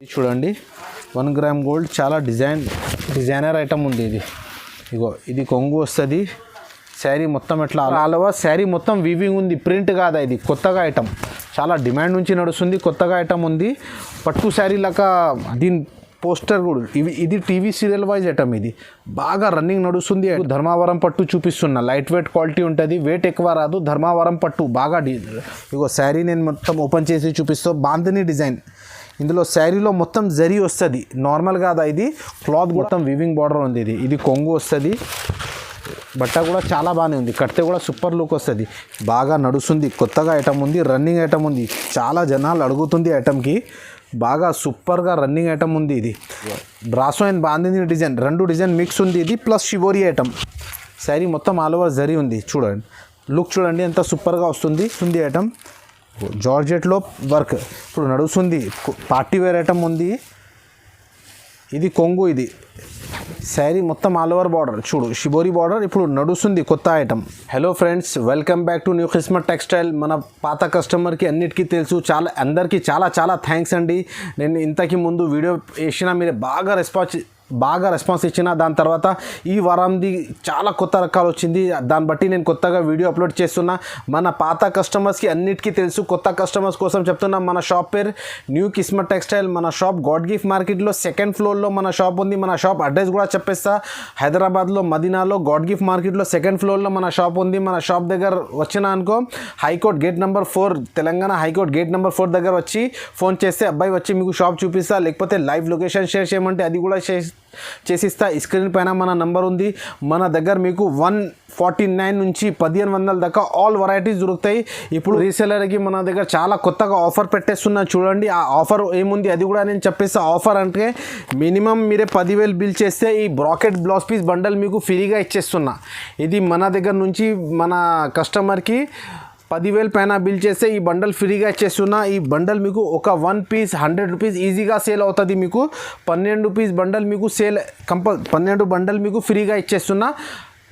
చూడండి 1 gram gold చాలా designer item ఉంది. ఇది కొంగు వస్తుంది. శారీ మొత్తం ఎట్లా ఆల్ ఓవర్ శారీ మొత్తం వీవింగ్ ఉంది, ప్రింట్ కాదా. ఇది కొత్తగా ఐటమ్, చాలా డిమాండ్ నుంచి నడుస్తుంది. కొత్తగా ఐటమ్ ఉంది, పట్టు శారీ లాగా. దీని పోస్టర్ కూడా ఇది టీవీ సీరియల్ వైజ్ ఐటమ్. ఇది బాగా రన్నింగ్ నడుస్తుంది. ధర్మావరం పట్టు చూపిస్తున్నా, లైట్ వెయిట్ క్వాలిటీ ఉంటుంది, వెయిట్ ఎక్కువ రాదు. ధర్మావరం పట్టు బాగా శారీ నేను మొత్తం ఓపెన్ చేసి చూపిస్తా. బాంధని డిజైన్, ఇందులో శారీలో మొత్తం జరీ వస్తుంది, నార్మల్ కాదా. ఇది క్లాత్ మొత్తం వీవింగ్ బార్డర్ ఉంది. ఇది కొంగు వస్తుంది. బట్ట కూడా చాలా బాగానే ఉంది, కడితే కూడా సూపర్ లుక్ వస్తుంది. బాగా నడుస్తుంది, కొత్తగా ఐటమ్ ఉంది, రన్నింగ్ ఐటమ్ ఉంది. చాలా జనాలు అడుగుతుంది ఐటమ్కి, బాగా సూపర్గా రన్నింగ్ ఐటమ్ ఉంది. ఇది brasso and bandhani design, 2 design mix ఉంది. ఇది ప్లస్ షివోరీ ఐటమ్. శారీ మొత్తం ఆల్ ఓవర్ జరీ ఉంది. చూడండి లుక్, చూడండి ఎంత సూపర్గా వస్తుంది ఐటమ్. జార్జెట్లో వర్క్ ఇప్పుడు నడుస్తుంది, పార్టీ వేర్ ఐటమ్ ఉంది. ఇది కొంగు. ఇది శారీ మొత్తం ఆల్ ఓవర్ బార్డర్, చూడు షిబోరి బార్డర్ ఇప్పుడు నడుస్తుంది, కొత్త item. Hello friends, welcome back to new Kismat textile. మన పాత కస్టమర్కి అన్నిటికీ తెలుసు, అందరికీ చాలా థ్యాంక్స్ అండి. నేను ఇంతకి ముందు వీడియో వేసినా మీరు బాగా రెస్పాన్స్ ఇచ్చిన. దాని తర్వాత ఈ వారంది చాలా కొత్త రకాలు వచ్చింది, దాన్ని బట్టి నేను కొత్తగా వీడియో అప్లోడ్ చేస్తున్నా. మన పాత కస్టమర్స్కి అన్నిటికీ తెలుసు, కొత్త కస్టమర్స్ కోసం చెప్తున్నా. మన షాప్ పేరు న్యూ కిస్మత్ టెక్స్టైల్. మన షాప్ గాడ్ గిఫ్ట్ మార్కెట్లో 2nd ఫ్లోర్లో మన షాప్ ఉంది. మన షాప్ అడ్రస్ కూడా చెప్పేస్తా. హైదరాబాద్లో మదీనాలో గాడ్ గిఫ్ట్ మార్కెట్లో 2nd ఫ్లోర్లో మన షాప్ ఉంది. మన షాప్ దగ్గర వచ్చినా అనుకో, high court gate number 4, Telangana high court gate number 4 దగ్గర వచ్చి ఫోన్ చేస్తే అబ్బాయి వచ్చి మీకు షాప్ చూపిస్తా. లేకపోతే లైవ్ లొకేషన్ షేర్ చేయమంటే అది కూడా చేసిస్తా. స్క్రీన్ పైన మన నంబర్ ఉంది. మన దగ్గర మీకు 149 నుంచి 1500 దాకా ఆల్ వెరైటీస్ దొరుకుతాయి. ఇప్పుడు రీసెలర్కి మన దగ్గర చాలా కొత్తగా ఆఫర్ పెట్టేస్తున్నా, చూడండి. ఆ ఆఫర్ ఏముంది అది కూడా నేను చెప్పేస్తా. ఆఫర్ అంటే మినిమం మీరే 10,000 బిల్ చేస్తే ఈ బ్రాకెట్ బ్లౌజ్ పీస్ బండల్ మీకు ఫ్రీగా ఇచ్చేస్తున్నా. ఇది మన దగ్గర నుంచి మన కస్టమర్కి 10,000 పైన బిల్ చేస్తే ఈ బండల్ ఫ్రీగా ఇచ్చేస్తున్నా. ఈ బండల్ మీకు ఒక 1 పీస్ 100 రూపీస్ ఈజీగా సేల్ అవుతుంది. మీకు 12 పీస్ బండల్ మీకు 12 బండల్ మీకు ఫ్రీగా ఇచ్చేస్తున్నా.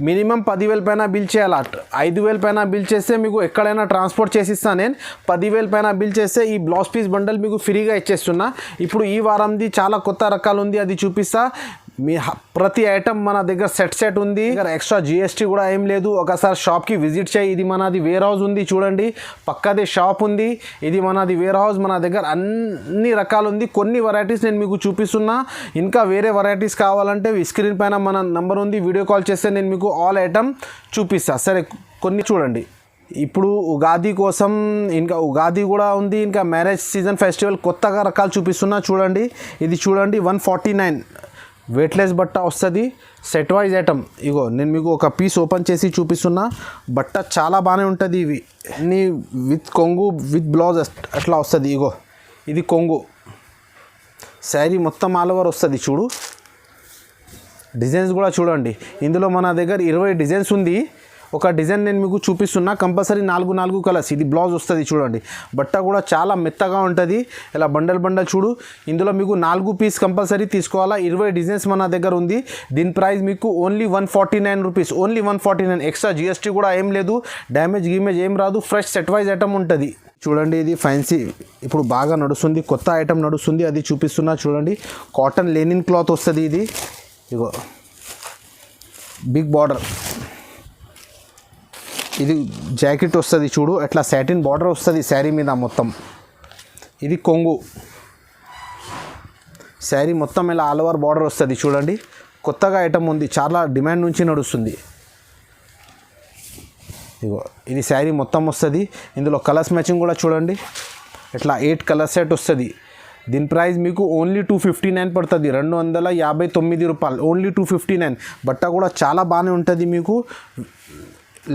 మినిమం 10,000 పైన బిల్ చేయాలి. 5,000 పైన బిల్ చేస్తే మీకు ఎక్కడైనా ట్రాన్స్పోర్ట్ చేసిస్తాను నేను. 10,000 పైన బిల్ చేస్తే ఈ బ్లౌజ్ పీస్ బండల్ మీకు ఫ్రీగా ఇచ్చేస్తున్నా. ఇప్పుడు ఈ వారంది చాలా కొత్త రకాలు ఉంది, అది చూపిస్తా. మీ ప్రతి ఐటమ్ మన దగ్గర సెట్ ఉంది. ఎక్స్ట్రా GST కూడా ఏం లేదు. ఒకసారి షాప్కి విజిట్ చేయి. ఇది మనది వేర్ హౌస్ ఉంది, చూడండి పక్కదే షాప్ ఉంది. ఇది మనది వేర్ హౌస్. మన దగ్గర అన్ని రకాలు ఉంది. కొన్ని వెరైటీస్ నేను మీకు చూపిస్తున్నా. ఇంకా వేరే వెరైటీస్ కావాలంటే స్క్రీన్ పైన మన నంబర్ ఉంది, వీడియో కాల్ చేస్తే నేను మీకు ఆల్ ఐటమ్ చూపిస్తా. సరే, కొన్ని చూడండి. ఇప్పుడు ఉగాది కోసం ఇంకా ఉగాది కూడా ఉంది, ఇంకా మ్యారేజ్ సీజన్ ఫెస్టివల్ కొత్తగా రకాలు చూపిస్తున్నా. చూడండి ఇది చూడండి 149 వెయిట్లెస్ బట్ట వస్తుంది, సెట్ వైజ్ ఐటమ్. నేను మీకు ఒక పీస్ ఓపెన్ చేసి చూపిస్తున్నా. బట్ట చాలా బాగానే ఉంటుంది. ఇవి అన్నీ విత్ కొంగు విత్ బ్లౌజ్ అట్లా వస్తుంది. ఇది కొంగు. శారీ మొత్తం ఆల్ ఓవర్ వస్తుంది. చూడు డిజైన్స్ కూడా చూడండి. ఇందులో మన దగ్గర 20 డిజైన్స్ ఉంది. ఒక డిజైన్ నేను మీకు చూపిస్తున్నా. Compulsory 4 colours. ఇది బ్లౌజ్ వస్తుంది, చూడండి. బట్ట కూడా చాలా మెత్తగా ఉంటుంది. ఇలా బండల్ చూడు. ఇందులో మీకు 4 పీస్ కంపల్సరీ తీసుకోవాలా. 20 డిజైన్స్ మన దగ్గర ఉంది. దీని ప్రైస్ మీకు only 149 rupees, only 149. Extra GST కూడా ఏం లేదు, డ్యామేజ్ ఏం రాదు. ఫ్రెష్ సెట్ వైజ్ ఐటమ్ ఉంటుంది. చూడండి ఇది ఫ్యాన్సీ, ఇప్పుడు బాగా నడుస్తుంది, కొత్త ఐటమ్ నడుస్తుంది, అది చూపిస్తున్నా. చూడండి కాటన్ లెనిన్ క్లాత్ వస్తుంది. ఇది బిగ్ బార్డర్. ఇది జాకెట్ వస్తుంది, చూడు అట్లా సాటిన్ బార్డర్ వస్తుంది శారీ మీద మొత్తం. ఇది కొంగు. శారీ మొత్తం ఇలా ఆల్ ఓవర్ బార్డర్ వస్తుంది. చూడండి కొత్తగా ఐటమ్ ఉంది, చాలా డిమాండ్ నుంచి నడుస్తుంది. ఇది శారీ మొత్తం వస్తుంది. ఇందులో కలర్స్ మ్యాచింగ్ కూడా చూడండి. ఇట్లా 8 కలర్ సెట్ వస్తుంది. దీని ప్రైస్ మీకు ఓన్లీ 259 పడుతుంది, 259 రూపాయలు, ఓన్లీ 259. బట్ట కూడా చాలా బాగానే ఉంటుంది. మీకు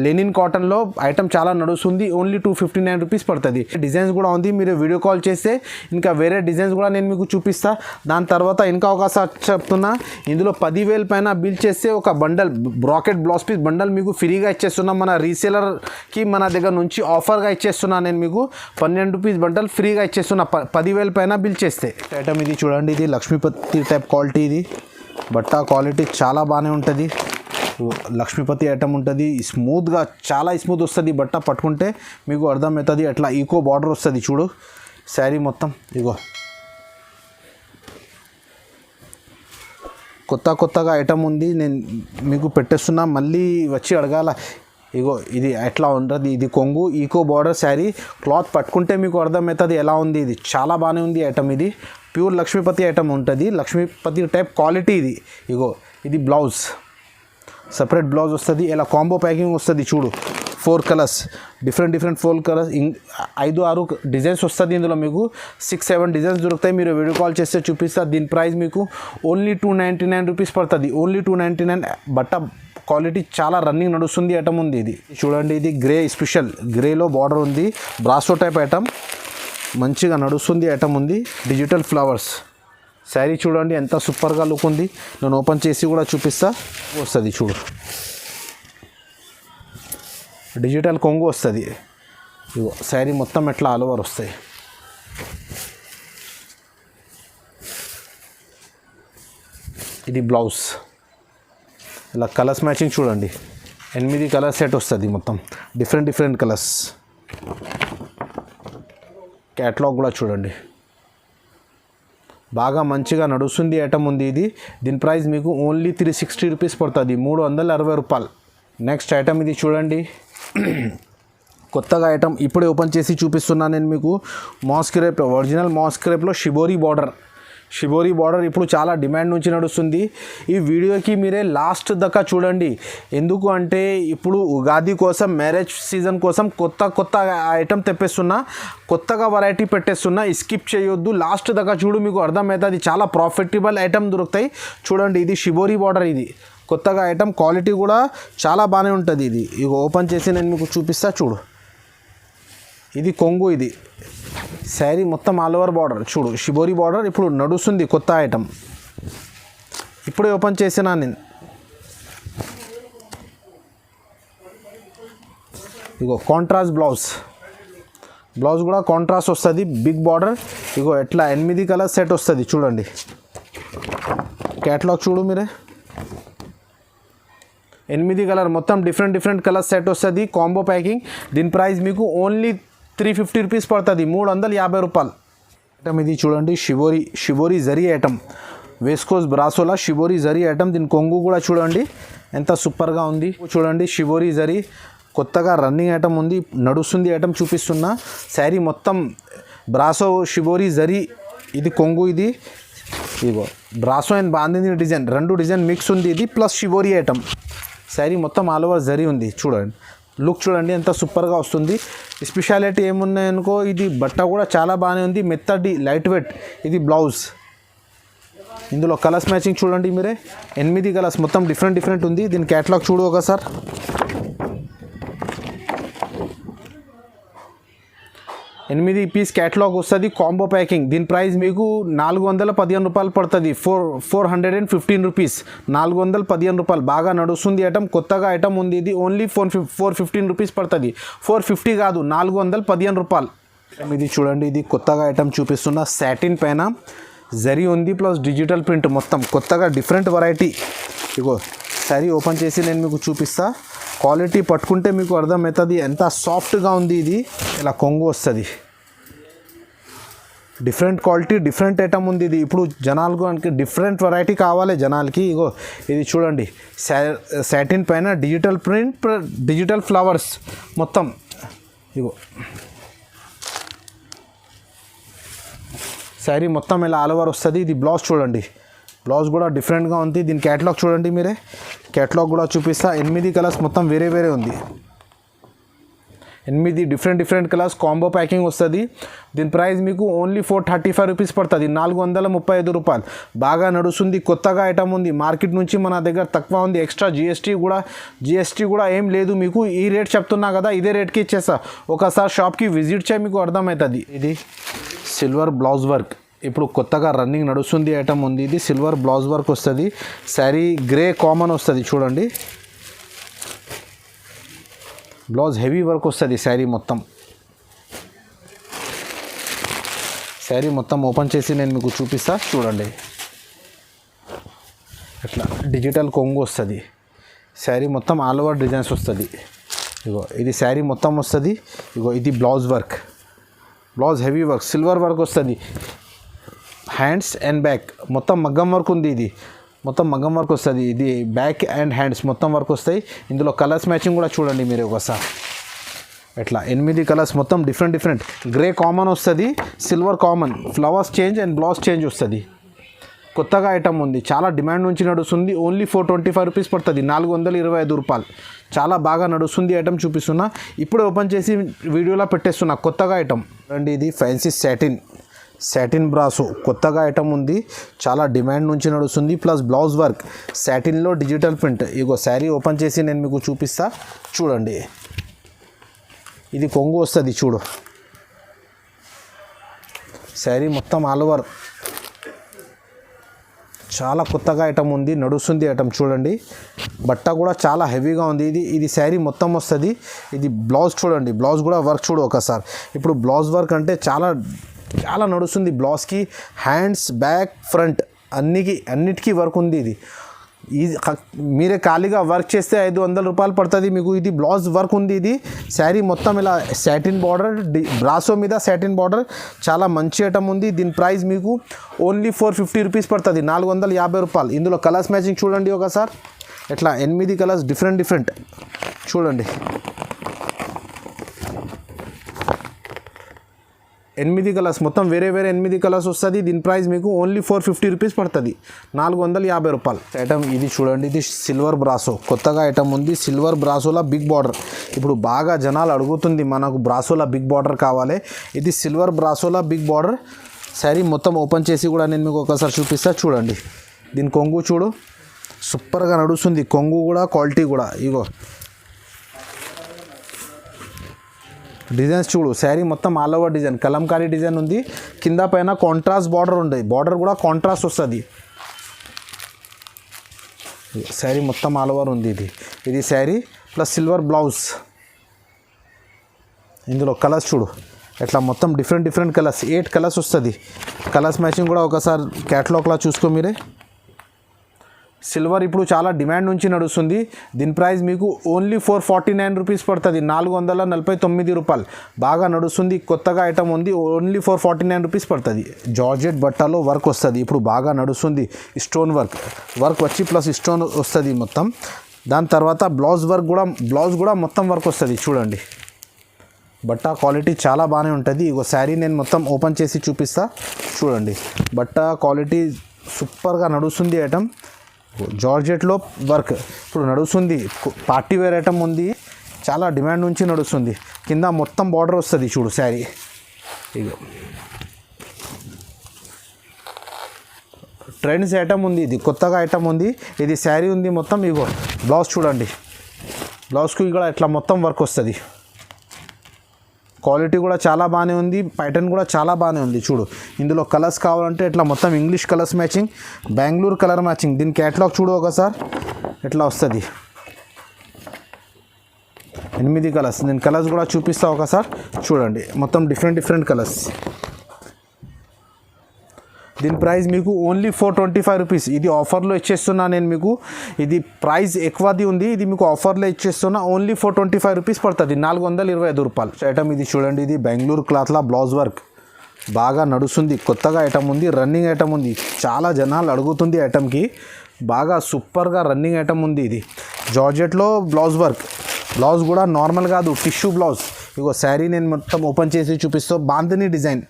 లెనిన్ కాటన్లో ఐటమ్ చాలా నడుస్తుంది. ఓన్లీ 259 రూపీస్ పడుతుంది. డిజైన్స్ కూడా ఉంది, మీరు వీడియో కాల్ చేస్తే ఇంకా వేరే డిజైన్స్ కూడా నేను మీకు చూపిస్తా. దాని తర్వాత ఇంకా ఒకసారి చెప్తున్నా, ఇందులో 10,000 పైన బిల్ చేస్తే ఒక bundle bracket blouse piece bundle మీకు ఫ్రీగా ఇచ్చేస్తున్నా. మన రీసేలర్కి మన దగ్గర నుంచి ఆఫర్గా ఇచ్చేస్తున్నా. నేను మీకు 12 పీస్ బండల్ ఫ్రీగా ఇచ్చేస్తున్నా 10,000 పైన బిల్ చేస్తే. ఐటమ్ ఇది చూడండి, ఇది లక్ష్మీపతి టైప్ క్వాలిటీ. ఇది బట్ట క్వాలిటీ చాలా బాగానే ఉంటుంది. లక్ష్మీపతి ఐటమ్ ఉంటుంది, స్మూత్గా చాలా స్మూత్ వస్తుంది. బట్ట పట్టుకుంటే మీకు అర్థమవుతుంది. అట్లా ఈకో బార్డర్ వస్తుంది. చూడు శారీ మొత్తం కొత్తగా ఐటమ్ ఉంది, నేను మీకు పెట్టేస్తున్నా, మళ్ళీ వచ్చి అడగాల. ఇగో ఇది ఎట్లా ఉంటుంది, ఇది కొంగు ఈకో బార్డర్ శారీ. క్లాత్ పట్టుకుంటే మీకు అర్థమవుతుంది ఎలా ఉంది. ఇది చాలా బాగానే ఉంది ఐటమ్. ఇది ప్యూర్ లక్ష్మీపతి ఐటమ్ ఉంటుంది, లక్ష్మీపతి టైప్ క్వాలిటీ ఇది. ఇగో ఇది బ్లౌజ్, సపరేట్ బ్లౌజ్ వస్తుంది. ఇలా కాంబో ప్యాకింగ్ వస్తుంది చూడు. 4 కలర్స్, డిఫరెంట్ 4 కలర్స్, 5-6 డిజైన్స్ వస్తుంది. ఇందులో మీకు 6-7 డిజైన్స్ దొరుకుతాయి. మీరు వీడియో కాల్ చేస్తే చూపిస్తారు. దీని ప్రైస్ మీకు ఓన్లీ 299 రూపీస్ పడుతుంది. ఓన్లీ 299. బట్ట క్వాలిటీ చాలా రన్నింగ్ నడుస్తుంది ఐటమ్ ఉంది. ఇది చూడండి, ఇది గ్రే స్పెషల్, గ్రేలో బార్డర్ ఉంది, బ్రాసో టైప్ ఐటమ్, మంచిగా నడుస్తుంది ఐటమ్ ఉంది. డిజిటల్ ఫ్లవర్స్ శారీ చూడండి ఎంత సూపర్గా లుక్ ఉంది. నేను ఓపెన్ చేసి కూడా చూపిస్తా. వస్తుంది చూడు, డిజిటల్ కొంగు వస్తుంది. ఇగో శారీ మొత్తం ఎట్లా ఆల్ ఓవర్ వస్తాయి. ఇది బ్లౌజ్. ఇలా కలర్స్ మ్యాచింగ్ చూడండి, 8 కలర్ సెట్ వస్తుంది మొత్తం, డిఫరెంట్ కలర్స్. క్యాట్లాగ్ కూడా చూడండి, బాగా మంచిగా నడుస్తుంది ఐటమ్ ఉంది ఇది. దీని ప్రైస్ మీకు ఓన్లీ 360 రూపీస్ పడుతుంది, 360 రూపాయలు. నెక్స్ట్ ఐటమ్ ఇది చూడండి, కొత్తగా ఐటమ్ ఇప్పుడే ఓపెన్ చేసి చూపిస్తున్నాను నేను మీకు. మాస్క్ క్రేప్, ఒరిజినల్ మాస్క్ క్రేప్లో షిబోరి బార్డర్ ఇప్పుడు చాలా డిమాండ్ నుంచి నడుస్తుంది. ఈ వీడియోకి మీరే లాస్ట్ దాకా చూడండి. ఎందుకు అంటే ఇప్పుడు ఉగాది కోసం, మ్యారేజ్ సీజన్ కోసం కొత్త ఐటమ్ తెప్పిస్తున్నా, కొత్తగా వెరైటీ పెట్టేస్తున్నా. స్కిప్ చేయొద్దు, లాస్ట్ దాకా చూడు, మీకు అర్థమవుతుంది. చాలా ప్రాఫిటబుల్ ఐటమ్ దొరుకుతాయి. చూడండి, ఇది షిబోరి బార్డర్, ఇది కొత్తగా ఐటమ్, క్వాలిటీ కూడా చాలా బాగానే ఉంటుంది. ఇది ఇక ఓపెన్ చేసి నేను మీకు చూపిస్తా చూడు. ఇది కొంగు, ఇది శారీ మొత్తం ఆల్ ఓవర్ బార్డర్ చూడు, షిబోరి బార్డర్ ఇప్పుడు నడుస్తుంది, కొత్త ఐటమ్. ఇప్పుడే ఓపెన్ చేసినా నేను. ఇగో కాంట్రాస్ట్ బ్లౌజ్ కూడా కాంట్రాస్ట్ వస్తుంది, బిగ్ బార్డర్. ఇగో ఎట్లా 8 కలర్ సెట్ వస్తుంది చూడండి. క్యాటలాగ్ చూడు మీరే, 8 కలర్ మొత్తం డిఫరెంట్ కలర్ సెట్ వస్తుంది, కాంబో ప్యాకింగ్. దీని ప్రైస్ మీకు ఓన్లీ 350 రూపీస్ పడుతుంది, 350 రూపాయలు. ఐటమ్ ఇది చూడండి, షిబోరి జరీ ఐటమ్, వేస్కోస్ బ్రాసోలా షిబోరి జరీ ఐటమ్. దీని కొంగు కూడా చూడండి ఎంత సూపర్గా ఉంది. చూడండి, షిబోరి జరీ కొత్తగా రన్నింగ్ ఐటమ్ ఉంది, నడుస్తుంది ఐటమ్ చూపిస్తున్నా. శారీ మొత్తం బ్రాసో షిబోరి జరీ, ఇది కొంగు. ఇది ఇగో brasso and bandhani design, 2 design mix ఉంది. ఇది ప్లస్ షిబోరి ఐటమ్. శారీ మొత్తం ఆల్ ఓవర్ జరీ ఉంది. చూడండి, లుక్ చూడండి ఎంత సూపర్గా వస్తుంది. స్పెషాలిటీ ఏమున్నాయనుకో, ఇది బట్ట కూడా చాలా బాగానే ఉంది, మెత్తడి, లైట్ వెయిట్. ఇది బ్లౌజ్. ఇందులో కలర్స్ మ్యాచింగ్ చూడండి మీరే, 8 కలర్స్ మొత్తం డిఫరెంట్ ఉంది. దీని క్యాటలాగ్ చూడు ఒకసారి. 8 పీస్ క్యాటలాగ్ వస్తుంది, కాంబో ప్యాకింగ్. దీని ప్రైస్ మీకు 415 రూపాయలు పడుతుంది, 415 రూపీస్, 415 రూపాయలు. బాగా నడుస్తుంది ఐటమ్, కొత్తగా ఐటమ్ ఉంది. ఇది ఓన్లీ 415 రూపీస్ పడుతుంది, 450 కాదు, 415 రూపాయలు. ఇది చూడండి, ఇది కొత్తగా ఐటమ్ చూపిస్తున్న, సాటిన్ పైన జరీ ఉంది ప్లస్ డిజిటల్ ప్రింట్, మొత్తం కొత్తగా డిఫరెంట్ వెరైటీ. ఇగో శారీ ఓపెన్ చేసి నేను మీకు చూపిస్తా. క్వాలిటీ పట్టుకుంటే మీకు అర్థమవుతుంది ఎంత సాఫ్ట్గా ఉంది. ఇది ఇలా కొంగు వస్తుంది, డిఫరెంట్ క్వాలిటీ, డిఫరెంట్ ఐటమ్ ఉంది. ఇది ఇప్పుడు జనాలకు డిఫరెంట్ వెరైటీ కావాలి జనాలకి. ఇగో ఇది చూడండి, సాటిన్ పైన డిజిటల్ ప్రింట్, డిజిటల్ ఫ్లవర్స్ మొత్తం. ఇగో శారీ మొత్తం ఇలా ఆల్ ఓవర్ వస్తుంది. ఇది బ్లౌజ్ చూడండి, బ్లౌజ్ కూడా డిఫరెంట్గా ఉంది. దీని క్యాటలాగ్ చూడండి మీరే, క్యాటలాగ్ కూడా చూపిస్తా. 8 కలర్స్ మొత్తం వేరే ఉంది, 8 డిఫరెంట్ కలర్స్, కాంబో ప్యాకింగ్ వస్తుంది. దీని ప్రైస్ మీకు ఓన్లీ 435 రూపీస్ పడుతుంది, 435 రూపాయలు. బాగా నడుస్తుంది, కొత్తగా ఐటమ్ ఉంది, మార్కెట్ నుంచి మన దగ్గర తక్కువ ఉంది. ఎక్స్ట్రా జిఎస్టీ కూడా ఏం లేదు. మీకు ఈ రేట్ చెప్తున్నా కదా, ఇదే రేట్కి ఇచ్చేస్తా. ఒకసారి షాప్కి విజిట్ చేయి, మీకు అర్థమవుతుంది. ఇది సిల్వర్ బ్లౌజ్ వర్క్, ఇప్పుడు కొత్తగా రన్నింగ్ నడుస్తుంది ఐటమ్ ఉంది. ఇది సిల్వర్ బ్లౌజ్ వర్క్ వస్తుంది. శారీ గ్రే కామన్ వస్తుంది చూడండి, బ్లౌజ్ హెవీ వర్క్ వస్తుంది. శారీ మొత్తం ఓపెన్ చేసి నేను మీకు చూపిస్తా చూడండి. ఇట్లా డిజిటల్ కొంగు వస్తుంది, శారీ మొత్తం ఆల్ ఓవర్ డిజైన్స్ వస్తుంది. ఇగో ఇది శారీ మొత్తం వస్తుంది. ఇగో ఇది blouse work, blouse heavy work, silver work వస్తుంది. హ్యాండ్స్ అండ్ బ్యాక్ మొత్తం మగ్గం వర్క్ ఉంది. ఇది మొత్తం మగ్గం వర్క్ వస్తుంది. ఇది బ్యాక్ అండ్ హ్యాండ్స్ మొత్తం వర్క్ వస్తాయి. ఇందులో కలర్స్ మ్యాచింగ్ కూడా చూడండి మీరు ఒకసారి. ఎట్లా 8 కలర్స్ మొత్తం డిఫరెంట్. గ్రే కామన్ వస్తుంది, silver common, flowers change and blouse change వస్తుంది. కొత్తగా ఐటమ్ ఉంది, చాలా డిమాండ్ నుంచి నడుస్తుంది. ఓన్లీ 425 రూపీస్ పడుతుంది, 425 రూపాయలు. చాలా బాగా నడుస్తుంది ఐటమ్ చూపిస్తున్నా. ఇప్పుడు ఓపెన్ చేసి వీడియోలో పెట్టేస్తున్నా కొత్తగా ఐటమ్ అండి. ఇది ఫ్యాన్సీ సాటిన్ బ్రాసో కొత్తగా ఐటమ్ ఉంది, చాలా డిమాండ్ నుంచి నడుస్తుంది. ప్లస్ బ్లౌజ్ వర్క్ సాటిన్లో డిజిటల్ ప్రింట్. ఇగో శారీ ఓపెన్ చేసి నేను మీకు చూపిస్తా చూడండి. ఇది కొంగు వస్తుంది చూడు. శారీ మొత్తం ఆల్ ఓవర్ చాలా కొత్తగా ఐటమ్ ఉంది, నడుస్తుంది ఐటమ్ చూడండి. బట్ట కూడా చాలా హెవీగా ఉంది. ఇది శారీ మొత్తం వస్తుంది. ఇది బ్లౌజ్ చూడండి, బ్లౌజ్ కూడా వర్క్ చూడు ఒకసారి. ఇప్పుడు బ్లౌజ్ వర్క్ అంటే చాలా నడుస్తుంది. బ్లౌజ్కి హ్యాండ్స్, బ్యాక్, ఫ్రంట్ అన్నిటికీ వర్క్ ఉంది. ఇది మీరే ఖాళీగా వర్క్ చేస్తే 500 రూపాయలు పడుతుంది మీకు. ఇది బ్లౌజ్ వర్క్ ఉంది. ఇది శారీ మొత్తం ఇలా సాటిన్ బార్డర్, బ్రాసో మీద సాటిన్ బార్డర్, చాలా మంచి ఐటమ్ ఉంది. దీని ప్రైస్ మీకు ఓన్లీ 450 రూపీస్ పడుతుంది, 450 రూపాయలు. ఇందులో కలర్స్ మ్యాచింగ్ చూడండి ఒకసారి. ఎట్లా 8 కలర్స్ డిఫరెంట్ చూడండి. 8 కలర్స్ మొత్తం వేరే 8 కలర్స్ వస్తుంది. దీని ప్రైస్ మీకు ఓన్లీ 450 రూపీస్ పడుతుంది, 450 రూపాయలు. ఐటమ్ ఇది చూడండి. ఇది సిల్వర్ బ్రాసో కొత్తగా ఐటమ్ ఉంది. సిల్వర్ బ్రాసోలా బిగ్ బార్డర్. ఇప్పుడు బాగా జనాలు అడుగుతుంది మనకు బ్రాసోలా బిగ్ బార్డర్ కావాలి. ఇది సిల్వర్ బ్రాసోలా బిగ్ బార్డర్. శారీ మొత్తం ఓపెన్ చేసి కూడా నేను మీకు ఒకసారి చూపిస్తా చూడండి. దీని కొంగు చూడు, సూపర్గా నడుస్తుంది. కొంగు కూడా క్వాలిటీ కూడా. ఇగో డిజైన్స్ చూడు. శారీ మొత్తం all over design, Kalamkari design ఉంది. కింద పైన కాంట్రాస్ట్ బార్డర్ ఉంది. బార్డర్ కూడా కాంట్రాస్ట్ వస్తుంది. శారీ మొత్తం ఆల్ ఓవర్ ఉంది. ఇది శారీ ప్లస్ సిల్వర్ బ్లౌజ్. ఇందులో కలర్స్ చూడు ఎట్లా మొత్తం డిఫరెంట్ కలర్స్, 8 కలర్స్ వస్తుంది. కలర్స్ మ్యాచింగ్ కూడా ఒకసారి క్యాటలాగ్లా చూసుకో మీరే. సిల్వర్ ఇప్పుడు చాలా డిమాండ్ నుంచి నడుస్తుంది. దీని ప్రైస్ మీకు ఓన్లీ 449 రూపీస్ పడుతుంది, 449 రూపాయలు. బాగా నడుస్తుంది, కొత్తగా ఐటమ్ ఉంది. ఓన్లీ 449 రూపీస్ పడుతుంది. జార్జెట్ బట్టలో వర్క్ వస్తుంది. ఇప్పుడు బాగా నడుస్తుంది. స్టోన్ వర్క్ వచ్చి ప్లస్ స్టోన్ వస్తుంది మొత్తం. దాని తర్వాత బ్లౌజ్ కూడా మొత్తం వర్క్ వస్తుంది చూడండి. బట్ట క్వాలిటీ చాలా బాగానే ఉంటుంది. ఇగో శారీ నేను మొత్తం ఓపెన్ చేసి చూపిస్తా చూడండి. బట్ట క్వాలిటీ సూపర్గా నడుస్తుంది ఐటమ్. జార్జెట్లో వర్క్ ఇప్పుడు నడుస్తుంది. పార్టీ వేర్ ఐటమ్ ఉంది, చాలా డిమాండ్ నుంచి నడుస్తుంది. కింద మొత్తం బార్డర్ వస్తుంది చూడు శారీ. ఇగో ట్రెండ్స్ ఐటమ్ ఉంది. ఇది కొత్తగా ఐటమ్ ఉంది. ఇది శారీ ఉంది మొత్తం. ఇగో బ్లౌజ్ చూడండి. బ్లౌజ్కి ఇక్కడ ఇట్లా మొత్తం వర్క్ వస్తుంది. క్వాలిటీ కూడా చాలా బాగానే ఉంది. ప్యాటర్న్ కూడా చాలా బాగానే ఉంది చూడు. ఇందులో కలర్స్ కావాలంటే ఇట్లా మొత్తం English colours matching, Bengaluru colour matching. దీని క్యాటలాగ్ చూడు ఒకసారి ఎట్లా వస్తుంది. 8 కలర్స్. నేను కలర్స్ కూడా చూపిస్తా ఒకసారి చూడండి. మొత్తం డిఫరెంట్ కలర్స్. దీని ప్రైస్ మీకు ఓన్లీ 425 రూపీస్. ఇది ఆఫర్లో ఇచ్చేస్తున్నా నేను మీకు. ఇది ప్రైస్ ఎక్కువది ఉంది. ఇది మీకు ఆఫర్లో ఇచ్చేస్తున్నా. ఓన్లీ 425 రూపీస్ పడుతుంది, 425 రూపాయలు. ఐటమ్ ఇది చూడండి. ఇది బెంగళూరు క్లాత్లా బ్లౌజ్ వర్క్ బాగా నడుస్తుంది. కొత్తగా ఐటమ్ ఉంది, రన్నింగ్ ఐటమ్ ఉంది. చాలా జనాలు అడుగుతుంది ఐటమ్కి. బాగా సూపర్గా రన్నింగ్ ఐటమ్ ఉంది. ఇది జార్జెట్లో బ్లౌజ్ వర్క్. బ్లౌజ్ కూడా నార్మల్ కాదు, టిష్యూ బ్లౌజ్. ఇగో శారీ నేను మొత్తం ఓపెన్ చేసి చూపిస్తా. బాంధనీ డిజైన్.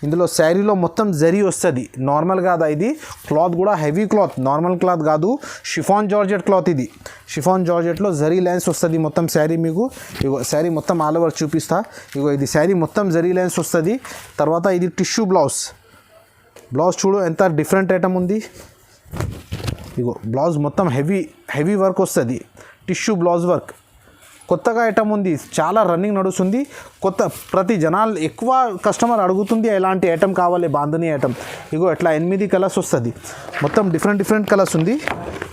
ఇందులో శారీలో మొత్తం జరీ వస్తుంది, నార్మల్ కాదా. ఇది క్లాత్ కూడా హెవీ క్లాత్, నార్మల్ క్లాత్ కాదు. Chiffon georgette cloth. ఇది షిఫాన్ జార్జెట్లో జరీ లైన్స్ వస్తుంది మొత్తం శారీ మీకు. ఇగో శారీ మొత్తం ఆల్ ఓవర్ చూపిస్తా. ఇగో ఇది శారీ మొత్తం జరీ లైన్స్ వస్తుంది. తర్వాత ఇది టిష్యూ బ్లౌజ్. బ్లౌజ్ చూడు ఎంత డిఫరెంట్ ఐటమ్ ఉంది. ఇగో బ్లౌజ్ మొత్తం హెవీ వర్క్ వస్తుంది. Tissue blouse work. కొత్తగా ఐటమ్ ఉంది, చాలా రన్నింగ్ నడుస్తుంది. ప్రతి జనాలు ఎక్కువ కస్టమర్ అడుగుతుంది ఎలాంటి ఐటమ్ కావాలి, బాంధనీ ఐటమ్. ఇగో ఎట్లా 8 కలర్స్ వస్తుంది. మొత్తం డిఫరెంట్ కలర్స్ ఉంది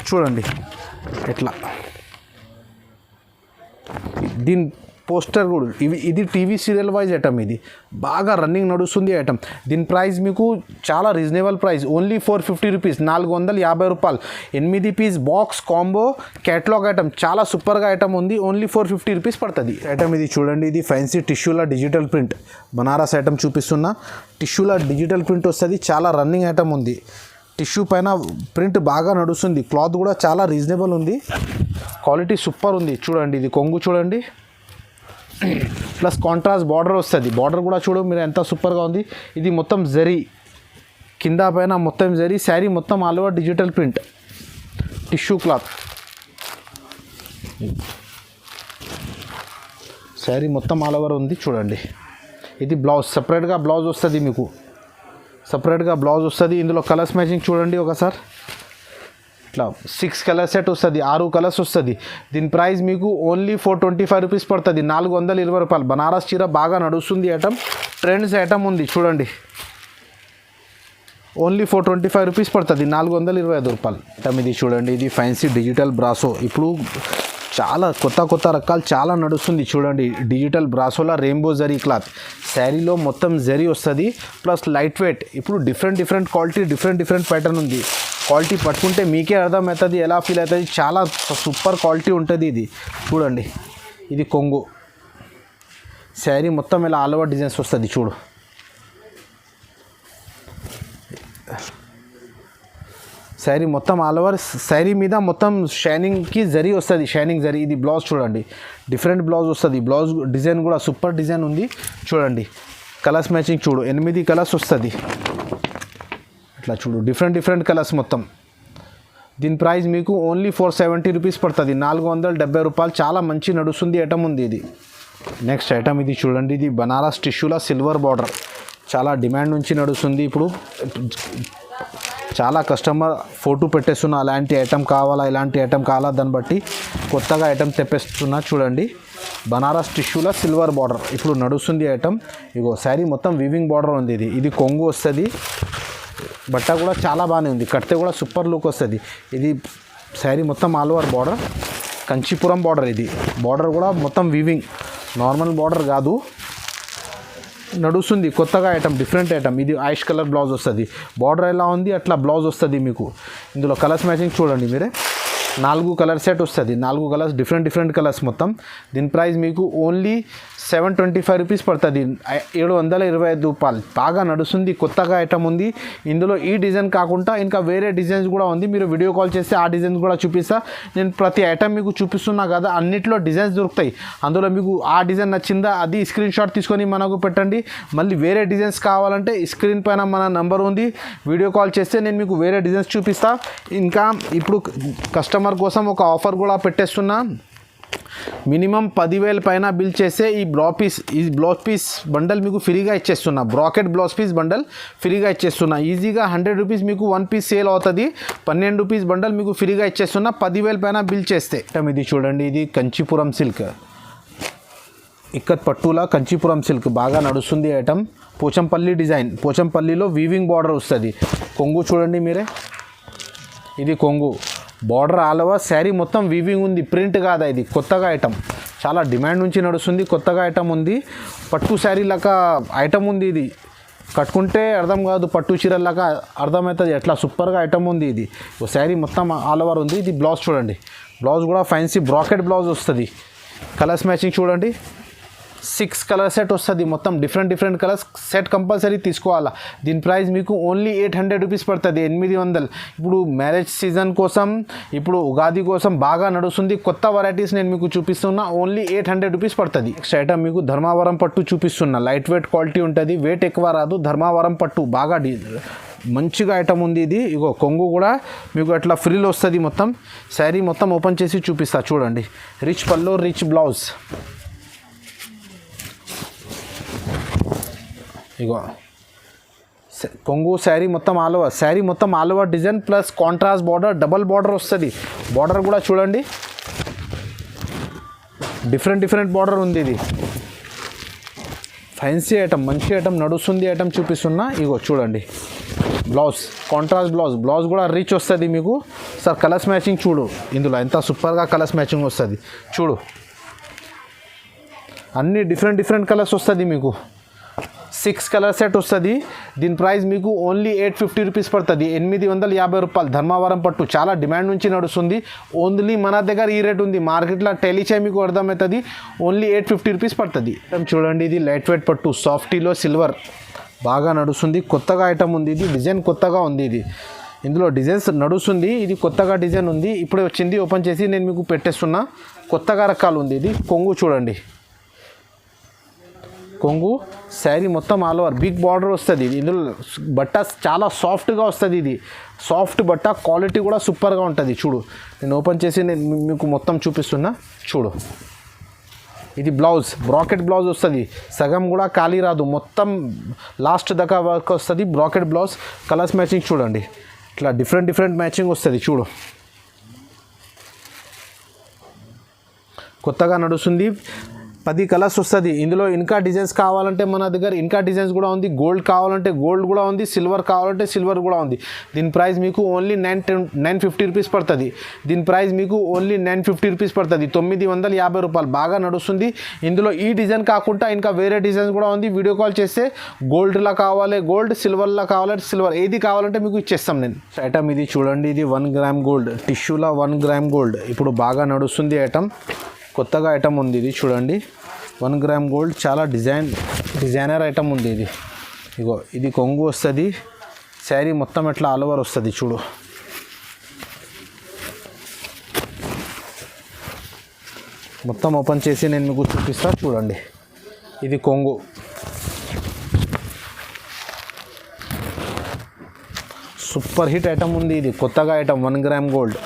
చూడండి. ఎట్లా దీని పోస్టర్ కూడా ఇది టీవీ సీరియల్ వైజ్ ఐటమ్. ఇది బాగా రన్నింగ్ నడుస్తుంది ఐటమ్. దీని ప్రైస్ మీకు చాలా రీజనబుల్ ప్రైస్, ఓన్లీ 450 రూపీస్, 450 రూపాయలు. 8 piece box combo catalogue item. చాలా సూపర్గా ఐటమ్ ఉంది. ఓన్లీ 450 రూపీస్ పడుతుంది ఐటమ్. ఇది చూడండి. ఇది ఫ్యాన్సీ టిష్యూలా డిజిటల్ ప్రింట్ బనారస్ ఐటమ్ చూపిస్తున్నా. టిష్యూలా డిజిటల్ ప్రింట్ వస్తుంది. చాలా రన్నింగ్ ఐటమ్ ఉంది. టిష్యూ పైన ప్రింట్ బాగా నడుస్తుంది. క్లాత్ కూడా చాలా రీజనబుల్ ఉంది, క్వాలిటీ సూపర్ ఉంది. చూడండి ఇది కొంగు చూడండి, ప్లస్ కాంట్రాస్ట్ బార్డర్ వస్తుంది. బార్డర్ కూడా చూడు మీరు ఎంత సూపర్గా ఉంది. ఇది మొత్తం జరీ, కింద పైన మొత్తం జరీ. శారీ మొత్తం all over digital print, tissue cloth. Sari మొత్తం ఆల్ ఓవర్ ఉంది చూడండి. ఇది బ్లౌజ్, సపరేట్గా బ్లౌజ్ వస్తుంది మీకు, సపరేట్గా బ్లౌజ్ వస్తుంది. ఇందులో కలర్స్ మ్యాచింగ్ చూడండి ఒకసారి. ఇట్లా 6 కలర్ సెట్ వస్తుంది, 6 కలర్స్ వస్తుంది. దీని ప్రైస్ మీకు ఓన్లీ 425 రూపీస్ పడుతుంది, 420 రూపాయలు. బనారస్ చీర బాగా నడుస్తుంది ఐటమ్, ట్రెండ్స్ ఐటమ్ ఉంది చూడండి. ఓన్లీ 425 రూపీస్ పడుతుంది, 425 రూపాయలు. ఐటమ్ ఇది చూడండి, ఇది ఫ్యాన్సీ డిజిటల్ బ్రాసో. ఇప్పుడు చాలా కొత్త రకాలు చాలా నడుస్తుంది చూడండి. డిజిటల్ బ్రాసోలా రెయిన్బో జరీ క్లాత్, శారీలో మొత్తం జరీ వస్తుంది, ప్లస్ లైట్ వెయిట్. ఇప్పుడు డిఫరెంట్ క్వాలిటీ, డిఫరెంట్ ప్యాటర్న్ ఉంది. క్వాలిటీ పట్టుకుంటే మీకే అర్థమవుతుంది ఎలా ఫీల్ అవుతుంది. చాలా సూపర్ క్వాలిటీ ఉంటుంది ఇది చూడండి. ఇది కొంగు, శారీ మొత్తం ఇలా ఆల్ ఓవర్ డిజైన్స్ వస్తుంది చూడు. శారీ మొత్తం ఆల్ ఓవర్, శారీ మీద మొత్తం షైనింగ్కి జరీ వస్తుంది, షైనింగ్ జరీ. ఇది బ్లౌజ్ చూడండి, డిఫరెంట్ బ్లౌజ్ వస్తుంది. బ్లౌజ్ డిజైన్ కూడా సూపర్ డిజైన్ ఉంది చూడండి. కలర్స్ మ్యాచింగ్ చూడు, 8 కలర్స్ వస్తుంది. ఇట్లా చూడు, డిఫరెంట్ కలర్స్ మొత్తం. దీని ప్రైస్ మీకు ఓన్లీ 470 రూపీస్ పడుతుంది, 470 రూపాయలు. చాలా మంచి నడుస్తుంది ఐటమ్ ఉంది ఇది. నెక్స్ట్ ఐటమ్ ఇది చూడండి, ఇది బనారస్ టిష్యూలో సిల్వర్ బార్డర్, చాలా డిమాండ్ నుంచి నడుస్తుంది. ఇప్పుడు చాలా కస్టమర్ ఫోటో పెట్టేస్తున్నా, అలాంటి ఐటమ్ కావాలా, ఇలాంటి ఐటమ్ కావాలా, దాన్ని బట్టి కొత్తగా ఐటమ్ తెప్పిస్తున్నా చూడండి. బనారస్ టిష్యూలో సిల్వర్ బార్డర్ ఇప్పుడు నడుస్తుంది ఐటమ్. ఇగో శారీ మొత్తం వీవింగ్ బార్డర్ ఉంది. ఇది కొంగు వస్తుంది, బట్ట కూడా చాలా బాగానే ఉంది, కడితే కూడా సూపర్ లుక్ వస్తుంది. ఇది శారీ మొత్తం all over border, Kanchipuram border. ఇది బార్డర్ కూడా మొత్తం వీవింగ్, నార్మల్ బార్డర్ కాదు, నడుస్తుంది కొత్తగా ఐటమ్, డిఫరెంట్ ఐటమ్. ఇది ఐష్ కలర్ బ్లౌజ్ వస్తుంది, బార్డర్ ఎలా ఉంది అట్లా బ్లౌజ్ వస్తుంది మీకు. ఇందులో కలర్స్ మ్యాచింగ్ చూడండి మీరే, 4 కలర్ సెట్ వస్తుంది, 4 కలర్స్, డిఫరెంట్ కలర్స్ మొత్తం. దీని ప్రైస్ మీకు ఓన్లీ 725 రూపీస్ పడుతుంది, 725 రూపాయలు. బాగా నడుస్తుంది, కొత్తగా ఐటమ్ ఉంది. ఇందులో ఈ డిజైన్ కాకుండా ఇంకా వేరే డిజైన్స్ కూడా ఉంది. మీరు వీడియో కాల్ చేస్తే ఆ డిజైన్స్ కూడా చూపిస్తా. నేను ప్రతి ఐటమ్ మీకు చూపిస్తున్నా కదా, అన్నిట్లో డిజైన్స్ దొరుకుతాయి. అందులో మీకు ఆ డిజైన్ నచ్చిందా అది స్క్రీన్ షాట్ తీసుకొని మనకు పెట్టండి. మళ్ళీ వేరే డిజైన్స్ కావాలంటే స్క్రీన్ పైన మన నంబర్ ఉంది, వీడియో కాల్ చేస్తే నేను మీకు వేరే డిజైన్స్ చూపిస్తా. ఇంకా ఇప్పుడు కస్టమర్ కోసం ఒక ఆఫర్ కూడా పెట్టేస్తున్నా. మినిమం 10,000 పైన బిల్ చేస్తే ఈ బ్లౌజ్ పీస్ బండల్ మీకు ఫ్రీగా ఇచ్చేస్తున్నా. బ్రాకెట్ బ్లౌజ్ పీస్ బండల్ ఫ్రీగా ఇచ్చేస్తున్నా. ఈజీగా 100 రూపీస్ మీకు 1 పీస్ సేల్ అవుతుంది. 12 రూపీస్ బండల్ మీకు ఫ్రీగా ఇచ్చేస్తున్నా 10,000 పైన బిల్ చేస్తే. ఇది చూడండి, ఇది కంచీపురం సిల్క్, ఇక్కత్ పట్టులా కంచీపురం సిల్క్ బాగా నడుస్తుంది ఐటమ్. పోచంపల్లి డిజైన్, పోచంపల్లిలో వీవింగ్ బార్డర్ వస్తుంది. కొంగు చూడండి మీరే, ఇది కొంగు బార్డర్ ఆల్ ఓవర్. శారీ మొత్తం వీవింగ్ ఉంది, ప్రింట్ కాదా. ఇది కొత్తగా ఐటమ్, చాలా డిమాండ్ నుంచి నడుస్తుంది, కొత్తగా ఐటమ్ ఉంది. పట్టు శారీ లాగా ఐటమ్ ఉంది. ఇది కట్టుకుంటే అర్థం కాదు, పట్టు చీరలాగా అర్థమవుతుంది, ఎట్లా సూపర్గా ఐటమ్ ఉంది. ఇది శారీ మొత్తం ఆల్ ఓవర్ ఉంది. ఇది బ్లౌజ్ చూడండి, బ్లౌజ్ కూడా ఫ్యాన్సీ బ్రాకెట్ బ్లౌజ్ వస్తుంది. కలర్స్ మ్యాచింగ్ చూడండి, 6 కలర్ సెట్ వస్తుంది మొత్తం, డిఫరెంట్ కలర్స్ సెట్ కంపల్సరీ తీసుకోవాలా. దీని ప్రైస్ మీకు ఓన్లీ 800 రూపీస్ పడుతుంది, 800. ఇప్పుడు మ్యారేజ్ సీజన్ కోసం, ఇప్పుడు ఉగాది కోసం బాగా నడుస్తుంది. కొత్త వెరైటీస్ నేను మీకు చూపిస్తున్నా, ఓన్లీ 800 రూపీస్ పడుతుంది. నెక్స్ట్ ఐటమ్ మీకు ధర్మావరం పట్టు చూపిస్తున్నా. లైట్ వెయిట్ క్వాలిటీ ఉంటుంది, వెయిట్ ఎక్కువ రాదు. ధర్మావరం పట్టు బాగా మంచిగా ఐటమ్ ఉంది. ఇది ఇగో కొంగు కూడా మీకు అట్లా ఫ్రీలో వస్తుంది. మొత్తం శారీ మొత్తం ఓపెన్ చేసి చూపిస్తా చూడండి. రిచ్ పల్లో, రిచ్ బ్లౌజ్. ఇగో కొంగు శారీ మొత్తం ఆల్ ఓవర్, శారీ మొత్తం all over design plus contrast border, double border వస్తుంది. బార్డర్ కూడా చూడండి, డిఫరెంట్ బార్డర్ ఉంది. ఇది ఫ్యాన్సీ ఐటమ్, మంచి ఐటమ్ నడుస్తుంది ఐటమ్ చూపిస్తున్నా. ఇగో చూడండి బ్లౌజ్, కాంట్రాస్ట్ బ్లౌజ్. బ్లౌజ్ కూడా రిచ్ వస్తుంది మీకు. సార్ కలర్స్ మ్యాచింగ్ చూడు, ఇందులో ఎంత సూపర్గా కలర్స్ మ్యాచింగ్ వస్తుంది చూడు. అన్ని డిఫరెంట్ కలర్స్ వస్తుంది మీకు. 6 కలర్ సెట్ వస్తుంది. దీని ప్రైస్ మీకు ఓన్లీ 850 రూపీస్ పడుతుంది, 850 రూపాయలు. ధర్మావరం పట్టు చాలా డిమాండ్ నుంచి నడుస్తుంది. ఓన్లీ మన దగ్గర ఈ రేట్ ఉంది, మార్కెట్లో టెలిచే మీకు అర్థమవుతుంది. ఓన్లీ 850 రూపీస్ పడుతుంది. చూడండి, ఇది లైట్ వెయిట్ పట్టు, సాఫ్టీలో సిల్వర్ బాగా నడుస్తుంది. కొత్తగా ఐటమ్ ఉంది, ఇది డిజైన్ కొత్తగా ఉంది. ఇందులో డిజైన్స్ నడుస్తుంది. ఇది కొత్తగా డిజైన్ ఉంది, ఇప్పుడే వచ్చింది, ఓపెన్ చేసి నేను మీకు పెట్టేస్తున్నా. కొత్తగా రకాలు ఉంది. ఇది కొంగు చూడండి, కొంగు శారీ మొత్తం ఆల్ ఓవర్ బిగ్ బార్డర్ వస్తుంది. ఇందులో బట్ట చాలా సాఫ్ట్గా వస్తుంది. ఇది సాఫ్ట్ బట్ట, క్వాలిటీ కూడా సూపర్గా ఉంటుంది. చూడు, నేను ఓపెన్ చేసి నేను మీకు మొత్తం చూపిస్తున్నా. చూడు, ఇది బ్లౌజ్, బ్రాకెట్ బ్లౌజ్ వస్తుంది. సగం కూడా ఖాళీ రాదు, మొత్తం లాస్ట్ దాకా వర్క్ వస్తుంది. బ్రాకెట్ బ్లౌజ్, కలర్స్ మ్యాచింగ్ చూడండి, ఇట్లా డిఫరెంట్ మ్యాచింగ్ వస్తుంది. చూడు, కొత్తగా నడుస్తుంది. 10 కలర్స్ వస్తుంది. ఇందులో ఇంకా డిజైన్స్ కావాలంటే మన దగ్గర ఇంకా డిజైన్స్ కూడా ఉంది. గోల్డ్ కావాలంటే గోల్డ్ కూడా ఉంది, సిల్వర్ కావాలంటే సిల్వర్ కూడా ఉంది. దీని ప్రైస్ మీకు ఓన్లీ 950 రూపీస్ పడుతుంది. దీని ప్రైస్ మీకు ఓన్లీ 950 రూపీస్ పడుతుంది, 950 రూపాయలు. బాగా నడుస్తుంది. ఇందులో ఈ డిజైన్ కాకుండా ఇంకా వేరే డిజైన్స్ కూడా ఉంది. వీడియో కాల్ చేస్తే గోల్డ్లా కావాలి గోల్డ్, సిల్వర్లా కావాలంటే సిల్వర్, ఏది కావాలంటే మీకు ఇచ్చేస్తాం నేను. ఐటమ్ ఇది చూడండి, ఇది 1 గ్రామ్ గోల్డ్, టిష్యూలా 1 గ్రామ్ గోల్డ్. ఇప్పుడు బాగా నడుస్తుంది ఐటమ్, కొత్తగా ఐటమ్ ఉంది. ఇది చూడండి, 1 గ్రామ్ గోల్డ్, చాలా డిజైనర్ ఐటమ్ ఉంది. ఇది ఇగో, ఇది కొంగు వస్తుంది. శారీ మొత్తం ఎట్లా ఆల్ ఓవర్ వస్తుంది. చూడు, మొత్తం ఓపెన్ చేసి నేను మీకు చూపిస్తా. చూడండి, ఇది కొంగు, సూపర్ హిట్ ఐటమ్ ఉంది. ఇది కొత్తగా ఐటమ్, 1 గ్రామ్ గోల్డ్,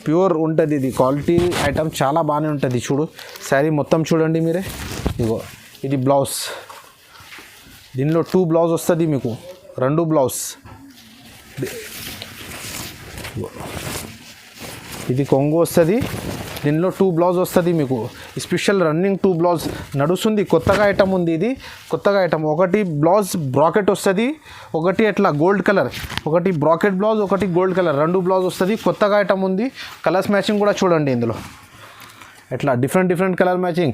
ప్యూర్ ఉంటుంది. ఇది క్వాలిటీ ఐటమ్ చాలా బాగానే ఉంటుంది. చూడు, శారీ మొత్తం చూడండి మీరే. ఇగో, ఇది బ్లౌజ్, దీనిలో 2 బ్లౌజ్ వస్తుంది మీకు, 2 బ్లౌజ్. ఇది కొంగు వస్తుంది, దీనిలో 2 బ్లౌజ్ వస్తుంది మీకు. స్పెషల్ రన్నింగ్ 2 బ్లౌజ్ నడుస్తుంది. కొత్తగా ఐటమ్ ఉంది. ఇది కొత్తగా ఐటమ్. ఒకటి బ్లౌజ్ బ్రాకెట్ వస్తుంది, ఒకటి అట్లా గోల్డ్ కలర్, ఒకటి బ్రాకెట్ బ్లౌజ్, ఒకటి గోల్డ్ కలర్, 2 బ్లౌజ్ వస్తుంది. కొత్తగా ఐటమ్ ఉంది. కలర్స్ మ్యాచింగ్ కూడా చూడండి. ఇందులో ఎట్లా డిఫరెంట్ కలర్ మ్యాచింగ్.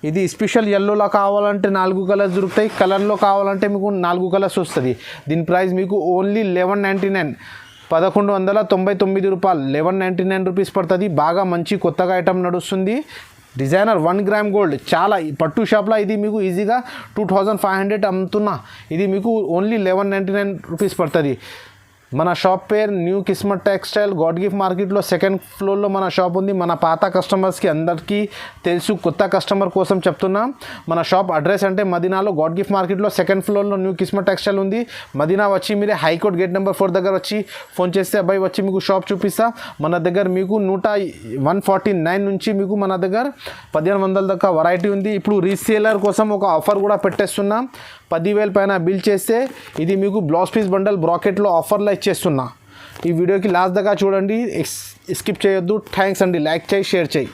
ఇది స్పెషల్ ఎల్లోలో కావాలంటే 4 కలర్స్ దొరుకుతాయి, కలర్లో కావాలంటే మీకు 4 కలర్స్ వస్తుంది. దీని ప్రైస్ మీకు ఓన్లీ 1199, 1199 రూపాయలు, 1199 రూపీస్ పడుతుంది. బాగా మంచి కొత్తగా ఐటమ్ నడుస్తుంది. డిజైనర్ 1 గ్రామ్ గోల్డ్, చాలా పట్టు షాప్లో ఇది మీకు ఈజీగా 2500 అమ్ముతున్నా. ఇది మీకు ఓన్లీ 1199 రూపీస్ పడుతుంది. మన షాప్ పేరు new Kismat textile, God gift మార్కెట్లో 2nd ఫ్లోర్లో మన షాప్ ఉంది. మన పాత కస్టమర్స్కి అందరికీ తెలుసు, కొత్త కస్టమర్ కోసం చెప్తున్నా. మన షాప్ అడ్రస్ అంటే మదీనాలో గాడ్ గిఫ్ట్ మార్కెట్లో 2nd ఫ్లోర్లో న్యూ కిస్మత్ టెక్స్టైల్ ఉంది. మదీనా వచ్చి మీరే హైకోర్ట్ గేట్ నెంబర్ 4 దగ్గర వచ్చి ఫోన్ చేస్తే అబ్బాయి వచ్చి మీకు షాప్ చూపిస్తా. మన దగ్గర మీకు 149 నుంచి మీకు మన దగ్గర 1500 దాకా వెరైటీ ఉంది. ఇప్పుడు రీసేలర్ కోసం ఒక ఆఫర్ కూడా పెట్టేస్తున్నాం. 10,000 పైన బిల్ చేస్తే ఇది మీకు బ్లౌజ్ పీస్ బండల్ బ్రాకెట్లో ఆఫర్లో ఇచ్చేస్తున్నా. ఈ వీడియోకి లాస్ట్ దాకా చూడండి, స్కిప్ చేయొద్దు. థ్యాంక్స్ అండి, లైక్ చేయి, షేర్ చేయి.